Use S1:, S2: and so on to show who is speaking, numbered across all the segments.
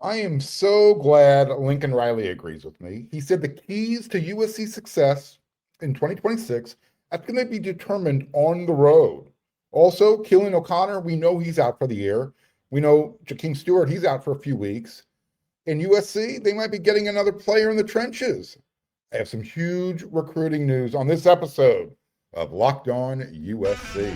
S1: I am so glad Lincoln Riley agrees with me. He said the keys to USC success in 2026 are going to be determined on the road. Also, Killian O'Connor, we know he's out for the year. We know Jahkeem Stewart, he's out for a few weeks. In USC, they might be getting another player in the trenches. I have some huge recruiting news on this episode of Locked On USC.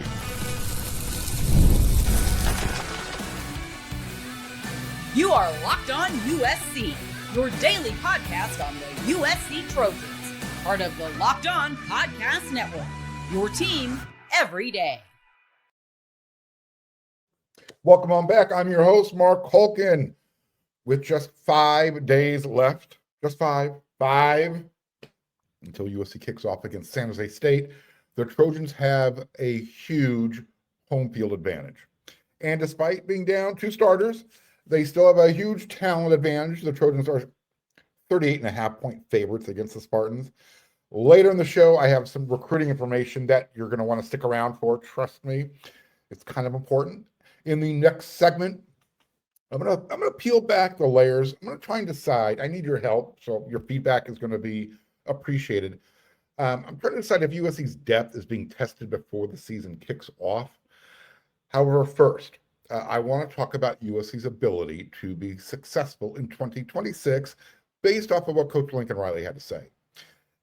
S2: You are Locked On USC, your daily podcast on the USC Trojans, part of the Locked On Podcast Network, your team every day.
S1: Welcome on back. I'm your host, Marc Kulkin, with just 5 days left. Just five, until USC kicks off against San Jose State. The Trojans have a huge home field advantage. And despite being down 2 starters, they still have a huge talent advantage. The Trojans are 38.5-point favorites against the Spartans. Later in the show, I have some recruiting information that you're going to want to stick around for. Trust me, it's kind of important. In the next segment, I'm gonna peel back the layers. I'm going to try and decide. I need your help, so your feedback is going to be appreciated. I'm trying to decide if USC's depth is being tested before the season kicks off. However, first, I want to talk about USC's ability to be successful in 2026 based off of what Coach Lincoln Riley had to say.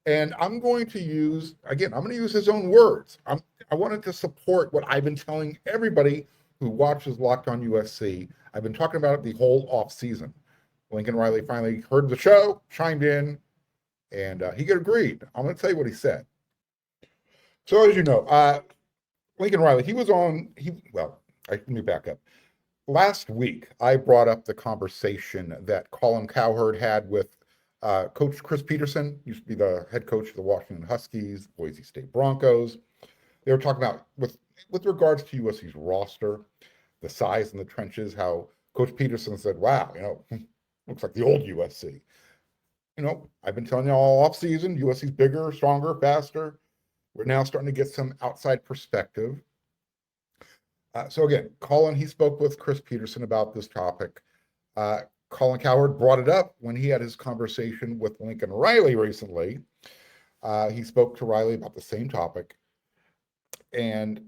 S1: And I'm going to use his own words. I wanted to support what I've been telling everybody who watches Locked On USC. I've been talking about it the whole offseason. Lincoln Riley finally heard the show, chimed in, and he agreed. I'm going to tell you what he said. So as you know, Lincoln Riley, let me back up. Last week, I brought up the conversation that Colin Cowherd had with Coach Chris Peterson, used to be the head coach of the Washington Huskies, Boise State Broncos. They were talking about, with regards to USC's roster, the size in the trenches, how Coach Peterson said, wow, looks like the old USC. I've been telling you all offseason, USC's bigger, stronger, faster. We're now starting to get some outside perspective. So again, Colin, he spoke with Chris Peterson about this topic. Colin Cowherd brought it up when he had his conversation with Lincoln Riley recently. He spoke to Riley about the same topic. And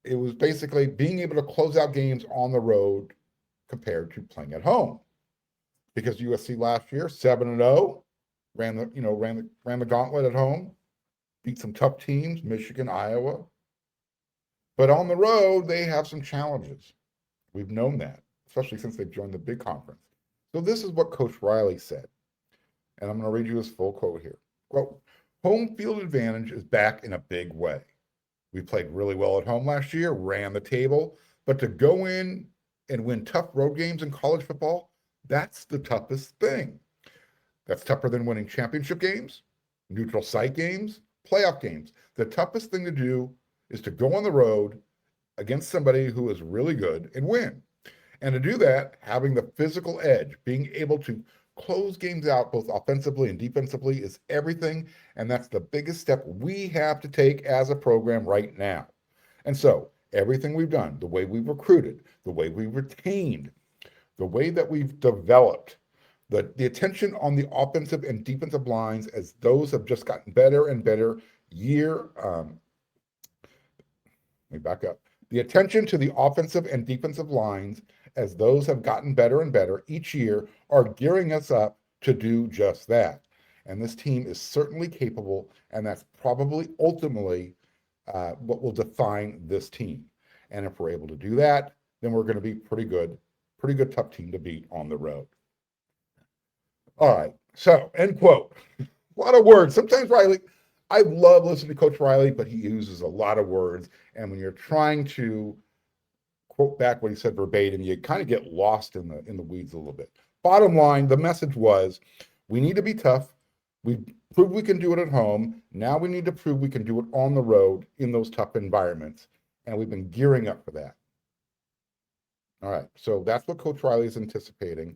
S1: it was basically being able to close out games on the road compared to playing at home. Because USC last year, 7-0, ran the gauntlet at home, beat some tough teams, Michigan, Iowa. But on the road, they have some challenges. We've known that, especially since they've joined the big conference. So this is what Coach Riley said. And I'm going to read you his full quote here. Quote, home field advantage is back in a big way. We played really well at home last year, ran the table, but to go in and win tough road games in college football, that's the toughest thing. That's tougher than winning championship games, neutral site games, playoff games. The toughest thing to do is to go on the road against somebody who is really good and win. And to do that, having the physical edge, being able to close games out both offensively and defensively is everything. And that's the biggest step we have to take as a program right now. And so everything we've done, the way we've recruited, the way we've retained, the way that we've developed, the attention on the offensive and defensive lines as those have just gotten better and better year. Let me back up. The attention to the offensive and defensive lines as those have gotten better and better each year are gearing us up to do just that. And this team is certainly capable, and that's probably ultimately what will define this team. And if we're able to do that, then we're going to be pretty good tough team to beat on the road. All right, so end quote. A lot of words. Sometimes Riley, I love listening to Coach Riley, but he uses a lot of words. And when you're trying to quote back what he said verbatim, you kind of get lost in the weeds a little bit. Bottom line, the message was, we need to be tough. We proved we can do it at home. Now we need to prove we can do it on the road in those tough environments. And we've been gearing up for that. All right, so that's what Coach Riley is anticipating,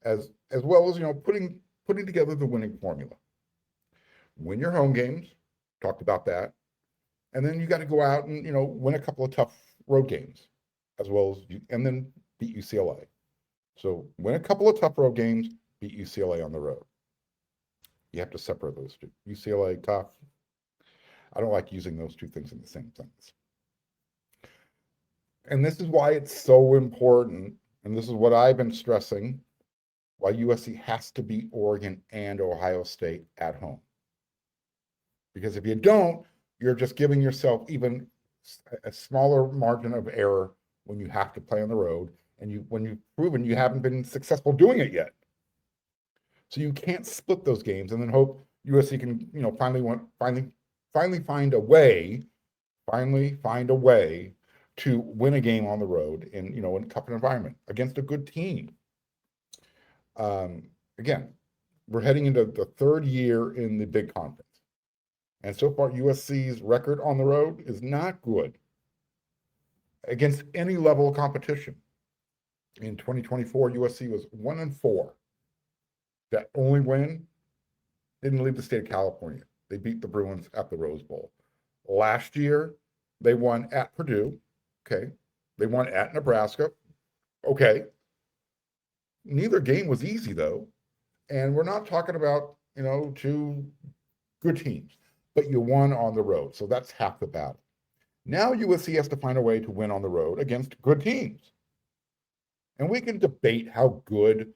S1: as well as putting together the winning formula. Win your home games, talked about that, and then you got to go out and win a couple of tough road games, as well as and then beat UCLA. So win a couple of tough road games, beat UCLA on the road. You have to separate those two. UCLA, tough. I don't like using those two things in the same sentence. And this is why it's so important, and this is what I've been stressing, why USC has to beat Oregon and Ohio State at home. Because if you don't, you're just giving yourself even a smaller margin of error when you have to play on the road, and when you've proven you haven't been successful doing it yet. So you can't split those games and then hope USC can, finally find a way to win a game on the road in a tough environment against a good team. Again, we're heading into the third year in the big conference. And so far, USC's record on the road is not good against any level of competition. In 2024, USC was 1-4. That only win didn't leave the state of California. They beat the Bruins at the Rose Bowl. Last year, they won at Purdue. Okay. They won at Nebraska. Okay. Neither game was easy, though. And we're not talking about, two good teams, but you won on the road. So that's half the battle. Now USC has to find a way to win on the road against good teams. And we can debate how good,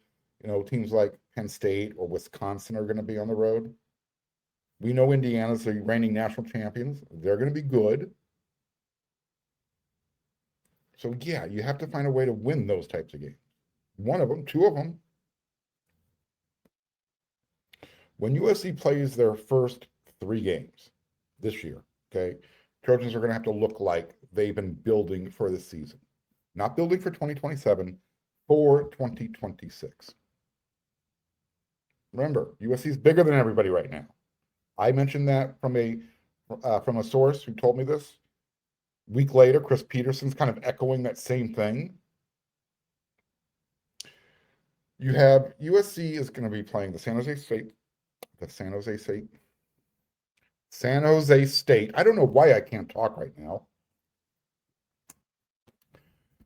S1: teams like Penn State or Wisconsin are going to be on the road. We know Indiana's the reigning national champions. They're going to be good. So, yeah, you have to find a way to win those types of games. One of them, two of them. When USC plays their first 3 games this year, okay, Trojans are going to have to look like they've been building for this season. Not building for 2027, for 2026. Remember, USC is bigger than everybody right now. I mentioned that from a source who told me this. Week later, Chris Peterson's kind of echoing that same thing. You have USC is going to be playing the San Jose State. I don't know why I can't talk right now.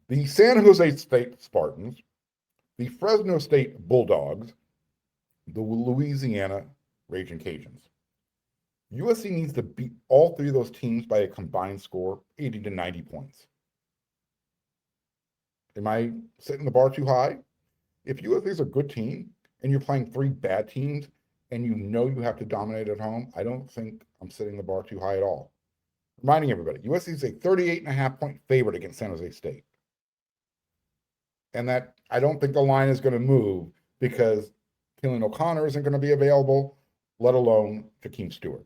S1: The San Jose State Spartans, the Fresno State Bulldogs, the Louisiana Raging Cajuns. USC needs to beat all 3 of those teams by a combined score, 80 to 90 points. Am I setting the bar too high? If USC is a good team and you're playing 3 bad teams and you have to dominate at home, I don't think I'm setting the bar too high at all. Reminding everybody, USC is a 38.5-point favorite against San Jose State. And that I don't think the line is going to move because Killian O'Connor isn't going to be available, let alone Jahkeem Stewart.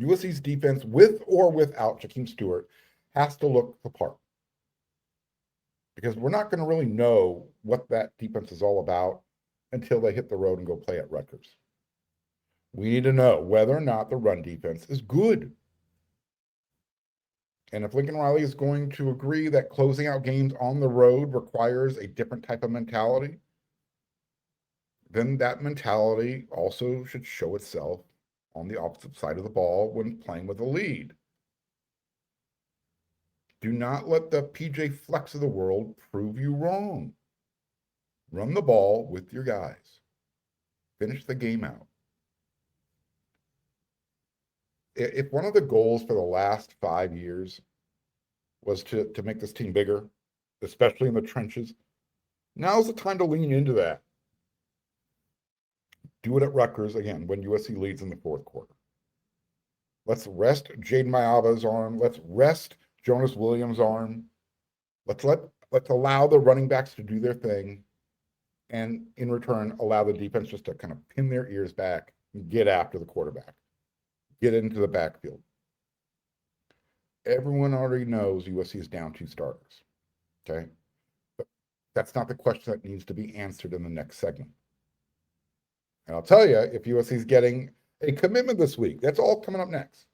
S1: USC's defense, with or without Jahkeem Stewart, has to look the part. Because we're not going to really know what that defense is all about until they hit the road and go play at Rutgers. We need to know whether or not the run defense is good. And if Lincoln Riley is going to agree that closing out games on the road requires a different type of mentality, then that mentality also should show itself on the opposite side of the ball when playing with a lead. Do not let the PJ Flex of the world prove you wrong. Run the ball with your guys. Finish the game out. If one of the goals for the last 5 years was to make this team bigger, especially in the trenches, now's the time to lean into that. Do it at Rutgers, again, when USC leads in the 4th quarter. Let's rest Jaden Mayava's arm. Let's rest Jonas Williams' arm. Let's allow the running backs to do their thing, and in return, allow the defense just to kind of pin their ears back and get after the quarterback. Get into the backfield. Everyone already knows USC is down 2 starters, okay? But that's not the question that needs to be answered in the next segment. And I'll tell you, if USC is getting a commitment this week, that's all coming up next.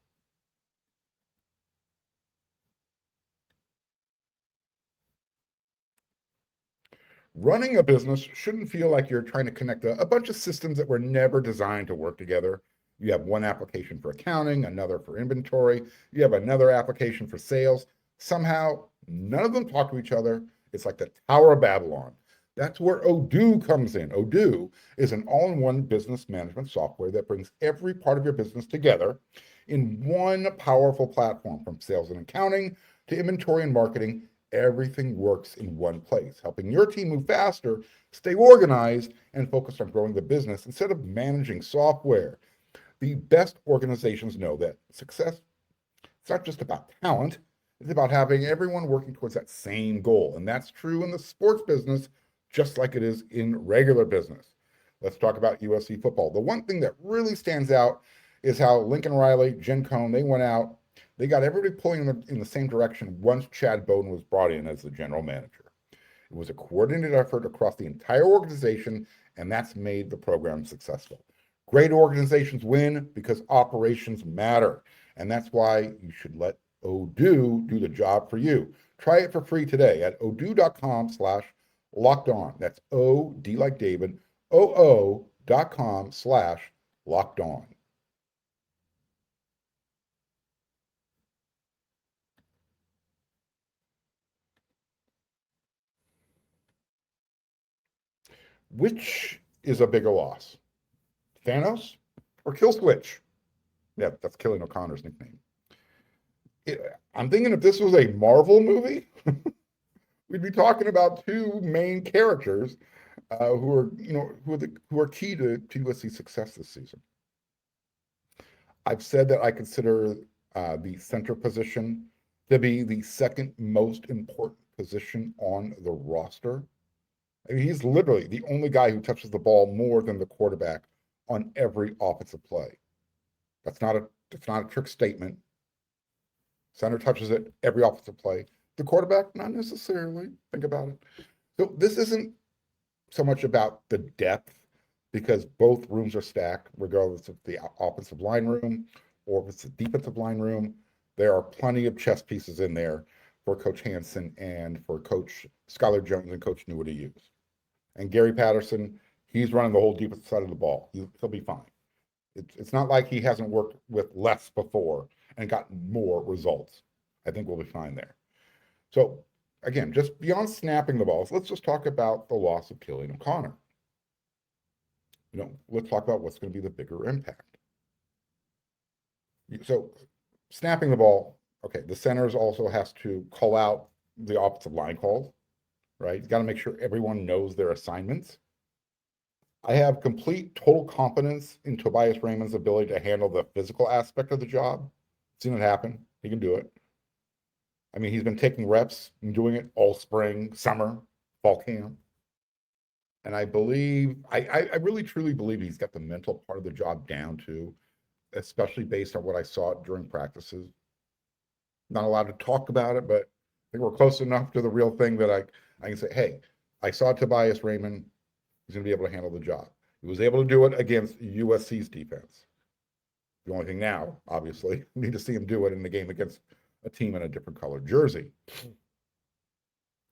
S1: Running a business shouldn't feel like you're trying to connect a bunch of systems that were never designed to work together. You have one application for accounting, another for inventory. You have another application for sales. Somehow, none of them talk to each other, It's like the Tower of Babylon. That's where Odoo comes in. Odoo is an all-in-one business management software that brings every part of your business together in one powerful platform, from sales and accounting to inventory and marketing. Everything works in one place, helping your team move faster, stay organized, and focused on growing the business instead of managing software. The best organizations know that success, it's not just about talent, it's about having everyone working towards that same goal. And that's true in the sports business, just like it is in regular business. Let's talk about USC football. The one thing that really stands out is how Lincoln Riley, Jen Cohn, they went out, they got everybody pulling in the same direction once Chad Bowden was brought in as the general manager. It was a coordinated effort across the entire organization, and that's made the program successful. Great organizations win because operations matter, and that's why you should let Odoo do the job for you. Try it for free today at odoo.com/lockedon. That's O-D like David, OO.com/lockedon. Which is a bigger loss, Thanos or Kill Switch? Yeah, that's Killian O'Connor's nickname. I'm thinking if this was a Marvel movie, we'd be talking about two main characters who are key to USC's success this season. I've said that I consider the center position to be the second most important position on the roster. I mean, he's literally the only guy who touches the ball more than the quarterback on every offensive play. That's not a trick statement. Center touches it every offensive play. The quarterback, not necessarily. Think about it. So this isn't so much about the depth, because both rooms are stacked, regardless of the offensive line room or if it's the defensive line room. There are plenty of chess pieces in there for Coach Hansen and for Coach Skylar Jones and Coach Stewart to use. And Gary Patterson, he's running the whole defensive side of the ball. He'll be fine. It's not like he hasn't worked with less before and gotten more results. I think we'll be fine there. So again, just beyond snapping the balls, let's just talk about the loss of Killian O'Connor. Let's talk about what's going to be the bigger impact. So snapping the ball, okay, the centers also has to call out the offensive line calls, right? You got to make sure everyone knows their assignments. I have complete, total confidence in Tobias Raymond's ability to handle the physical aspect of the job. Seen it happen. He can do it. I mean, he's been taking reps and doing it all spring, summer, fall camp. And I really truly believe he's got the mental part of the job down too, especially based on what I saw during practices. Not allowed to talk about it, but I think we're close enough to the real thing that I can say, hey, I saw Tobias Raymond. He's going to be able to handle the job. He was able to do it against USC's defense. The only thing now, obviously, we need to see him do it in the game against a team in a different colored jersey.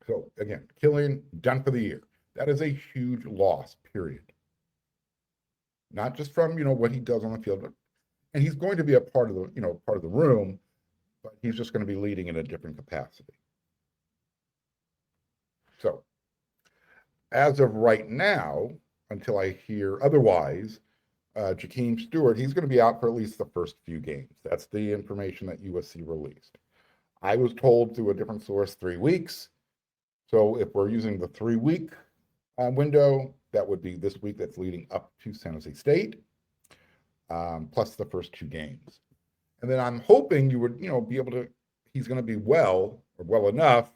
S1: So again, Killian, done for the year. That is a huge loss, period. Not just from, what he does on the field, and he's going to be a part of the room, but he's just going to be leading in a different capacity. So as of right now, until I hear otherwise, Jahkeem Stewart, he's going to be out for at least the first few games. That's the information that USC released. I was told through a different source 3 weeks. So if we're using the 3-week window, that would be this week that's leading up to San Jose State, plus the first 2 games. And then I'm hoping you would, be able to, he's going to be well enough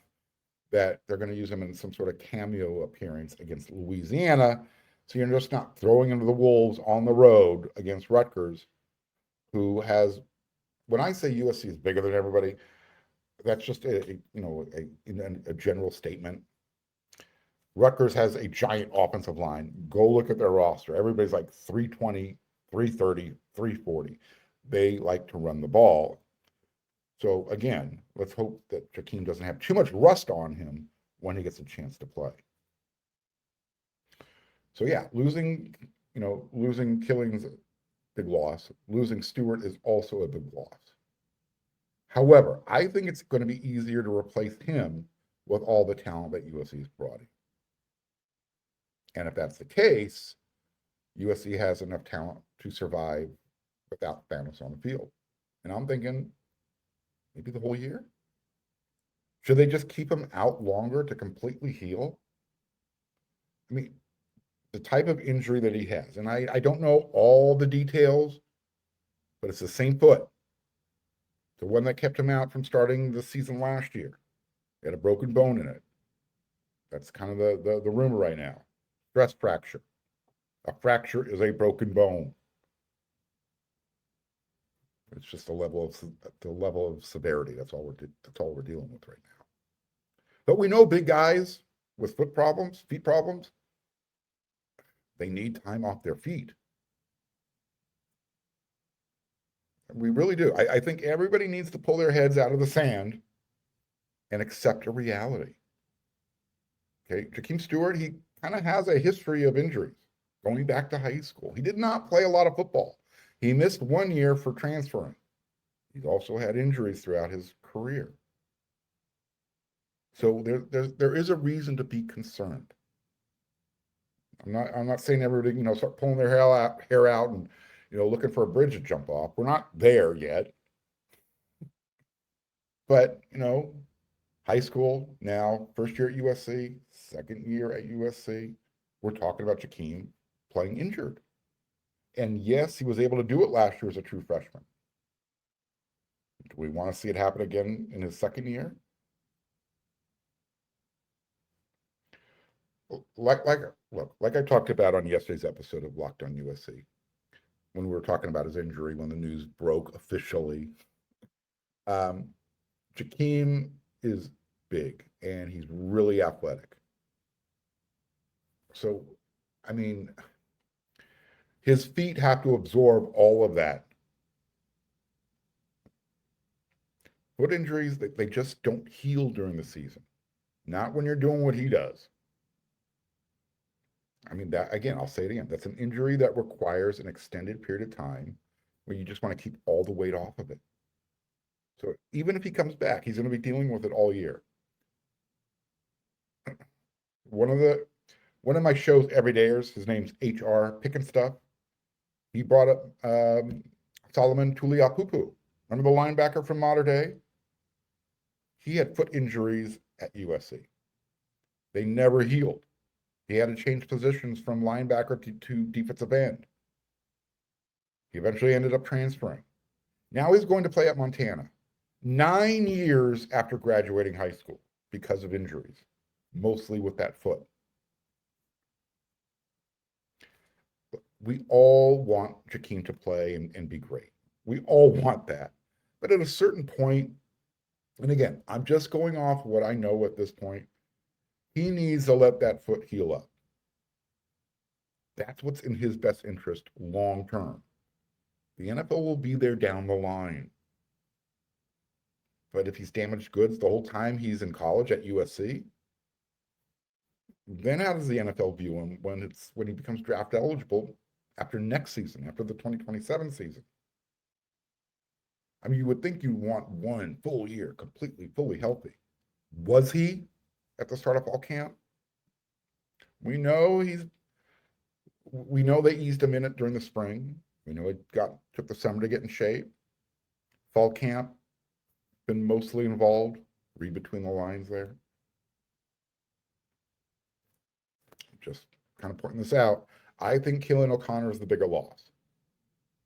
S1: that they're going to use him in some sort of cameo appearance against Louisiana. So you're just not throwing him to the Wolves on the road against Rutgers, who has, when I say USC is bigger than everybody, that's just a general statement. Rutgers has a giant offensive line. Go look at their roster. Everybody's like 320, 330, 340. They like to run the ball. So again, let's hope that Jahkeem doesn't have too much rust on him when he gets a chance to play. So yeah, losing Killian's a big loss. Losing Stewart is also a big loss. However, I think it's going to be easier to replace him with all the talent that USC has brought in. And if that's the case, USC has enough talent to survive without Thanos on the field. And I'm thinking maybe the whole year. Should they just keep him out longer to completely heal? I mean, the type of injury that he has, and I don't know all the details, but it's the same foot. The one that kept him out from starting the season last year. He had a broken bone in it. That's kind of the rumor right now. Stress fracture. A fracture is a broken bone. It's just the level of severity. That's all we're dealing with right now. But we know big guys with feet problems, they need time off their feet. We really do. I think everybody needs to pull their heads out of the sand and accept a reality. Okay, Jahkeem Stewart, he kind of has a history of injuries going back to high school. He did not play a lot of football. He missed 1 year for transferring. He's also had injuries throughout his career. So there is a reason to be concerned. I'm not saying everybody, start pulling their hair out and, looking for a bridge to jump off. We're not there yet. But, high school now, first year at USC, second year at USC, we're talking about Jahkeem playing injured. And yes, he was able to do it last year as a true freshman. Do we want to see it happen again in his second year? Like I talked about on yesterday's episode of Locked on USC, when we were talking about his injury, when the news broke officially, Jahkeem is big and he's really athletic. So, I mean, his feet have to absorb all of that. Foot injuries, they just don't heal during the season. Not when you're doing what he does. I mean, that again, I'll say it again. That's an injury that requires an extended period of time where you just want to keep all the weight off of it. So even if he comes back, he's going to be dealing with it all year. One of my show's everydayers, his name's HR Picking Stuff. He brought up Solomon Tuliaupupu. Remember the linebacker from Mater Dei? He had foot injuries at USC. They never healed. He had to change positions from linebacker to defensive end. He eventually ended up transferring. Now he's going to play at Montana 9 years after graduating high school because of injuries, mostly with that foot. We all want Jahkeem to play and be great. We all want that. But at a certain point, and again, I'm just going off what I know at this point, he needs to let that foot heal up. That's what's in his best interest long term. The NFL will be there down the line. But if he's damaged goods the whole time he's in college at USC, then how does the NFL view him when he becomes draft eligible after next season, after the 2027 season? I mean, you would think you want 1 full year, fully healthy. Was he at the start of fall camp? We know they eased him in it during the spring. We know it took the summer to get in shape. Fall camp, been mostly involved. Read between the lines there. Just kind of pointing this out. I think Killian O'Connor is the bigger loss.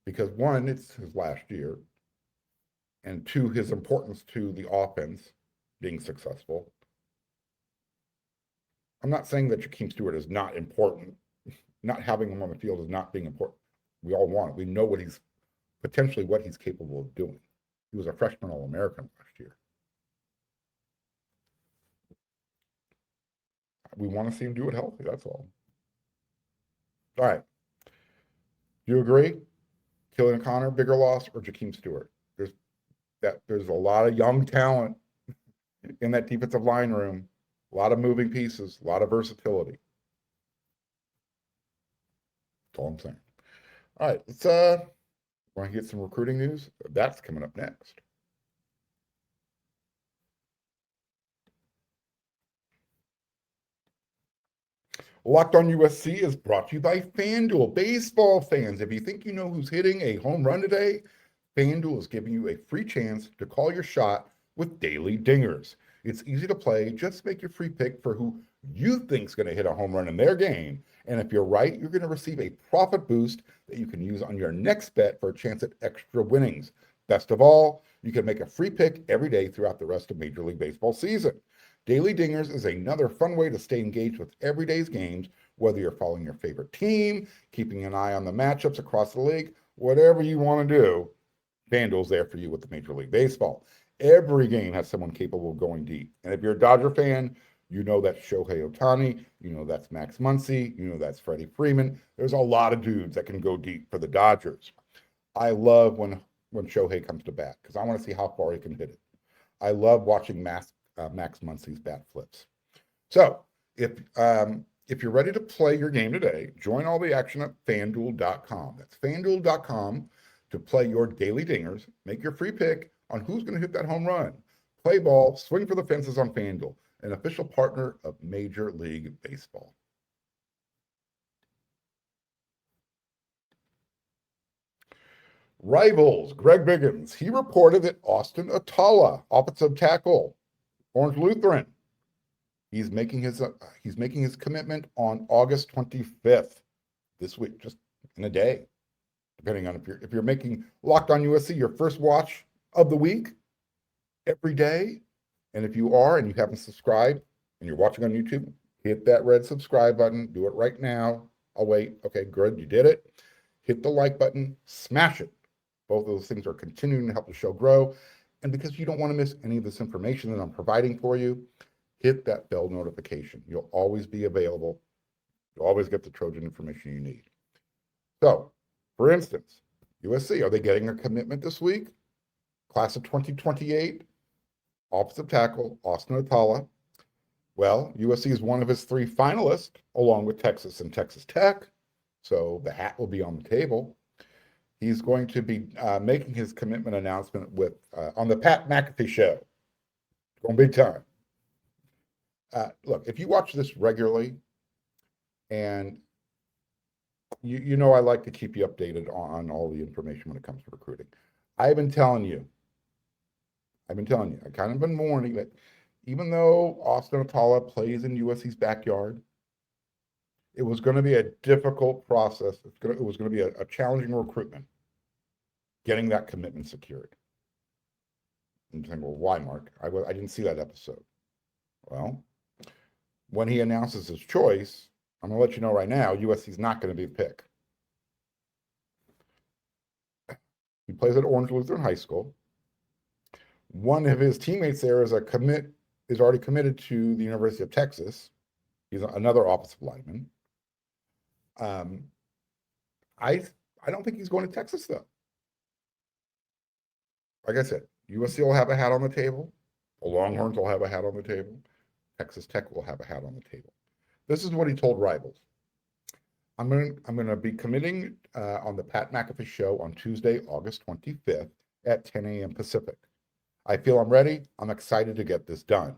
S1: Because 1, it's his last year. And 2, his importance to the offense being successful. I'm not saying that Jahkeem Stewart is not important. Not having him on the field is not being important. We all want it. We know what he's capable of doing. He was a freshman All-American last year. We want to see him do it healthy, that's all. All right. Do you agree? Killian O'Connor, bigger loss, or Jahkeem Stewart? There's a lot of young talent in that defensive line room, a lot of moving pieces, a lot of versatility. That's all I'm saying. All right, let's want to get some recruiting news. That's coming up next. Locked on USC is brought to you by FanDuel. Baseball fans, if you think you know who's hitting a home run today, FanDuel is giving you a free chance to call your shot with daily dingers. It's easy to play. Just make your free pick for who you think's going to hit a home run in their game. And if you're right, you're going to receive a profit boost that you can use on your next bet for a chance at extra winnings. Best of all, you can make a free pick every day throughout the rest of Major League Baseball season. Daily Dingers is another fun way to stay engaged with everyday's games, whether you're following your favorite team, keeping an eye on the matchups across the league, whatever you want to do, FanDuel's there for you with the Major League Baseball. Every game has someone capable of going deep. And if you're a Dodger fan, you know that's Shohei Ohtani, you know that's Max Muncy, you know that's Freddie Freeman. There's a lot of dudes that can go deep for the Dodgers. I love when Shohei comes to bat because I want to see how far he can hit it. I love watching Max Muncy's bat flips. So if you're ready to play your game today, join all the action at FanDuel.com. That's FanDuel.com to play your daily dingers. Make your free pick on who's going to hit that home run. Play ball, swing for the fences on FanDuel, an official partner of Major League Baseball. Rivals, Greg Biggins, he reported that Austin Atallah, offensive tackle, Orange Lutheran, he's making his commitment on August 25th, this week, just in a day, depending on if you're making Locked on USC your first watch of the week every day. And if you are and you haven't subscribed and you're watching on YouTube, hit that red subscribe button. Do it right now. I'll wait. Okay, good. You did it. Hit the like button. Smash it. Both of those things are continuing to help the show grow. And because you don't want to miss any of this information that I'm providing for you, hit that bell notification. You'll always be available. You'll always get the Trojan information you need. So, for instance, USC, are they getting a commitment this week? Class of 2028, offensive tackle, Austin Atallah. Well, USC is one of his three finalists, along with Texas and Texas Tech. So the hat will be on the table. He's going to be making his commitment announcement on the Pat McAfee show. It's going big time. Look, if you watch this regularly, and you know I like to keep you updated on all the information when it comes to recruiting. I've been telling you, I kind of been warning that even though Austin Atallah plays in USC's backyard, it was going to be a difficult process. It was going to be a challenging recruitment, getting that commitment secured. I'm saying, well, why, Mark? I didn't see that episode. Well, when he announces his choice, I'm going to let you know right now, USC's not going to be the pick. He plays at Orange Lutheran High School. One of his teammates there is already committed to the University of Texas. He's another offensive lineman. I don't think he's going to Texas, though. Like I said, USC will have a hat on the table. The Longhorns will have a hat on the table. Texas Tech will have a hat on the table. This is what he told Rivals. I'm going to be committing on the Pat McAfee show on Tuesday, August 25th at 10 a.m. Pacific. I feel I'm ready. I'm excited to get this done.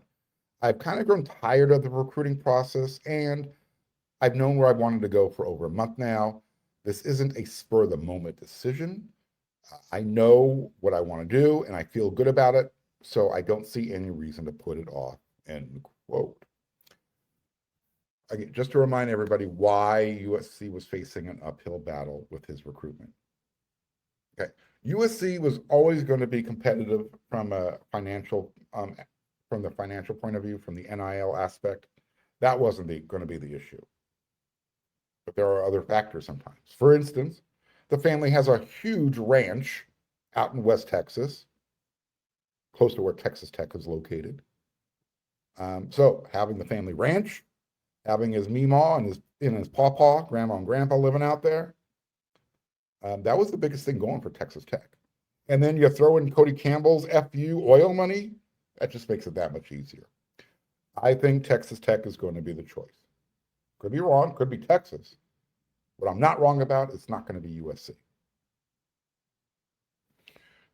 S1: I've kind of grown tired of the recruiting process, and I've known where I wanted to go for over a month now. This isn't a spur-of-the-moment decision. I know what I want to do, and I feel good about it, so I don't see any reason to put it off, end quote. Again, just to remind everybody why USC was facing an uphill battle with his recruitment. Okay, USC was always going to be competitive from a financial, from the financial point of view, from the NIL aspect. That wasn't going to be the issue. But there are other factors sometimes. For instance, the family has a huge ranch out in West Texas, close to where Texas Tech is located. So having the family ranch, having his meemaw and his pawpaw, grandma and grandpa living out there, that was the biggest thing going for Texas Tech. And then you throw in Cody Campbell's FU oil money, that just makes it that much easier. I think Texas Tech is going to be the choice. Could be wrong, could be Texas. What I'm not wrong about, it's not going to be USC.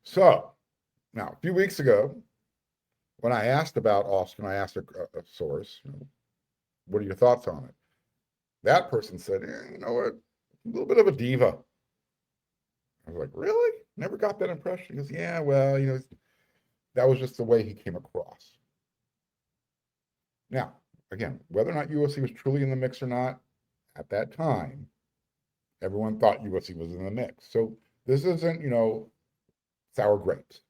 S1: So, now, a few weeks ago, when I asked about Austin, I asked a source, what are your thoughts on it? That person said, you know what, a little bit of a diva. I was like, really? Never got that impression. He goes, yeah, well, that was just the way he came across. Now, again, whether or not USC was truly in the mix or not, at that time, everyone thought USC was in the mix. So this isn't, sour grapes.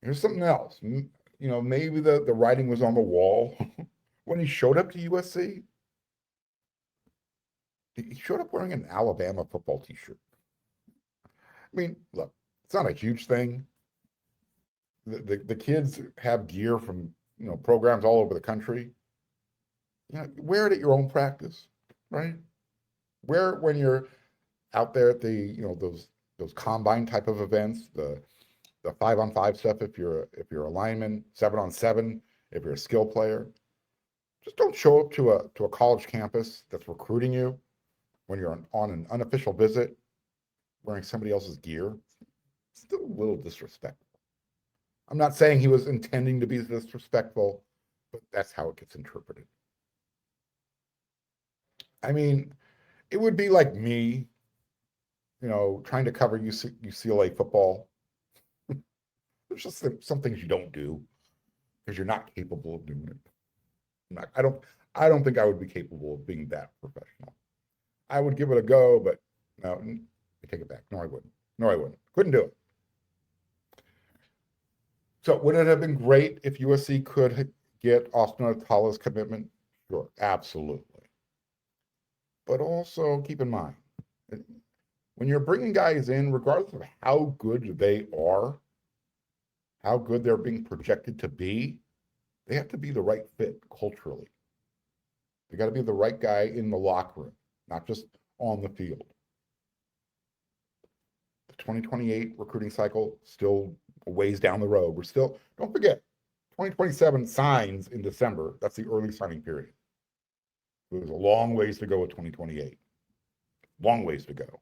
S1: Here's something else. Maybe the writing was on the wall. When he showed up to USC, he showed up wearing an Alabama football t-shirt. I mean, look, it's not a huge thing. The kids have gear from, programs all over the country. Wear it at your own practice, right? Wear it when you're out there at the, those combine type of events, the 5-on-5 stuff if you're a lineman, 7-on-7 if you're a skill player. Just don't show up to a college campus that's recruiting you when you're on an unofficial visit wearing somebody else's gear. It's still a little disrespectful. I'm not saying he was intending to be disrespectful, but that's how it gets interpreted. I mean, it would be like me, trying to cover UCLA football. There's just some things you don't do because you're not capable of doing it. I don't think I would be capable of being that professional. I would give it a go, but no, I take it back. No, I wouldn't. Couldn't do it. So would it have been great if USC could get Austin Atallah's commitment? Sure, absolutely. But also keep in mind, when you're bringing guys in, regardless of how good they are, how good they're being projected to be, they have to be the right fit culturally. They got to be the right guy in the locker room, not just on the field. The 2028 recruiting cycle still a ways down the road. We're still, don't forget, 2027 signs in December. That's the early signing period. There's a long ways to go with 2028. Long ways to go.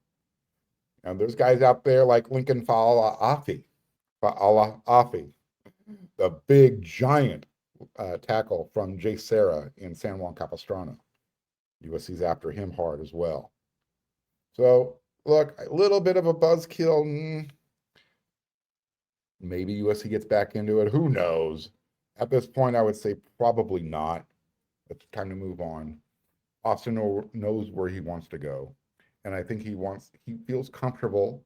S1: And there's guys out there like Lincoln Fa'alafi, the big giant tackle from J. Serra in San Juan Capistrano. USC's after him hard as well. So, look, a little bit of a buzzkill. Maybe USC gets back into it. Who knows? At this point, I would say probably not. It's time to move on. Austin knows where he wants to go. And I think he feels comfortable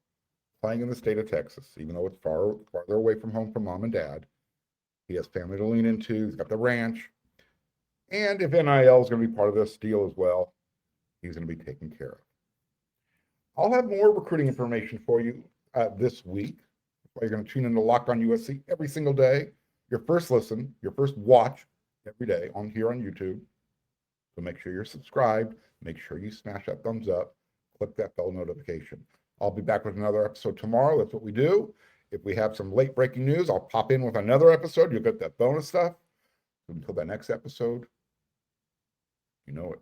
S1: playing in the state of Texas, even though it's farther away from home from mom and dad. He has family to lean into. He's got the ranch. And if NIL is going to be part of this deal as well, he's going to be taken care of. I'll have more recruiting information for you this week. You're going to tune into Locked On USC every single day. Your first listen, your first watch every day here on YouTube. So make sure you're subscribed. Make sure you smash that thumbs up. Click that bell notification. I'll be back with another episode tomorrow. That's what we do. If we have some late breaking news, I'll pop in with another episode. You'll get that bonus stuff. Until that next episode, you know it.